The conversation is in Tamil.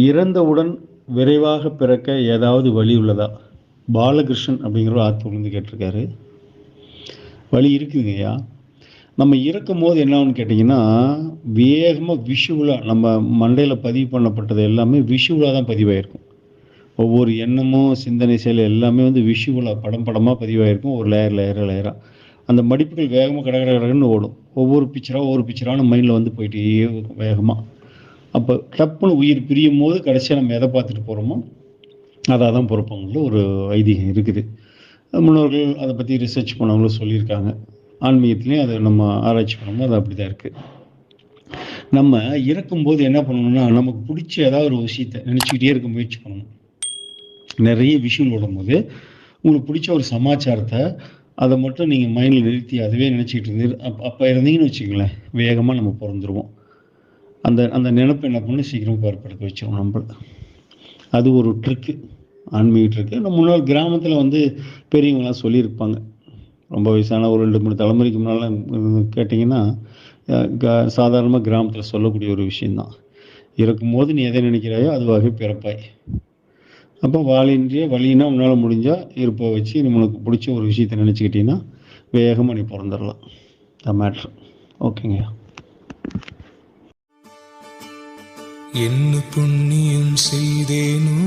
இறந்தவுடன் விரைவாக பிறக்க ஏதாவது வழி உள்ளதா? பாலகிருஷ்ணன் அப்படிங்கிற ஒரு ஆத்து விழுந்து கேட்டிருக்காரு. வழி இருக்குங்கய்யா. நம்ம இறக்கும்போது என்ன ஆகும்னு கேட்டிங்கன்னா, வேகமா விஷுவலா நம்ம மண்டையில பதிவு பண்ணப்பட்டது எல்லாமே விஷுவலா தான் பதிவாயிருக்கும். ஒவ்வொரு எண்ணமும், சிந்தனை, செயல் எல்லாமே வந்து விஷுவலா படம் படமா பதிவாயிருக்கும். ஒரு லேயரா. அந்த மடிப்புகள் வேகமா கட கட கடன்னு ஓடும். ஒவ்வொரு பிக்சரா நம்ம மைண்ட்ல வந்து போயிட்டே இருக்கும் வேகமா. அப்ப டப்புன்னு உயிர் பிரியும்போது கடைசியா நம்ம எத பார்த்துட்டு போறோமோ, அதா தான் பொறப்போம்னு ஒரு ஐதீகம் இருக்குது. முன்னோர்கள் அத பத்தி ரிசர்ச் பண்ணவங்களும் சொல்லியிருக்காங்க. ஆன்மீகத்திலயும் அத நம்ம ஆராய்ச்சி பண்ணும்போது அது அப்படிதான் இருக்கு. நம்ம இறக்கும்போது என்ன பண்ணணும்னா, நமக்கு புடிச்ச ஏதாவது ஒரு விஷயத்த நினைச்சுக்கிட்டே இருக்க முயற்சி பண்ணணும். நெறைய விஷுவல் ஓடும்போது, உங்களுக்கு புடிச்ச ஒரு சமாச்சாரத்த, அத மட்டும் நீங்க மைண்ட்ல நிறுத்தி அதுவே நினைச்சுக்கிட்டு இருந்து அப்ப இருந்தீங்கன்னு வச்சுக்கங்களேன், வேகமா நம்ம பொறந்துருவோம். அந்த அந்த நெனப்பு என்ன பண்ணும், சீக்கிரமா பொறுப்பெடுக்க வச்சுரும் நம்பள. அது ஒரு ட்ரிக்கு. ஆன்மீக ட்ரிக்கு. நம்ம முன்னாள் கிராமத்தில வந்து பெரியவங்கலாம் சொல்லியிருப்பாங்க. ரொம்ப வயசான ஒரு 2, 3 தலைமுறைக்கு முன்னால கேட்டீங்கன்னா, அ க சாதாரணமா கிராமத்தில சொல்லக்கூடிய ஒரு விஷயம் தான். "இறக்கும்போது நீ எதை நினைக்கிறாயோ அதுவாகவே பிறப்பாய்." அப்போ "வாழின்றே வழின்னா உன்னால முடிஞ்சா இருப்ப வச்சு நீ உனக்கு புடிச்ச ஒரு விஷயத்த நினைச்சுக்கிட்டீன்னா, வேகமா நீ பொறந்துரலாம்." அதான் மேட்ரு. ஓகேங்கய்யா. என்ன புண்ணியம் செய்தேனோ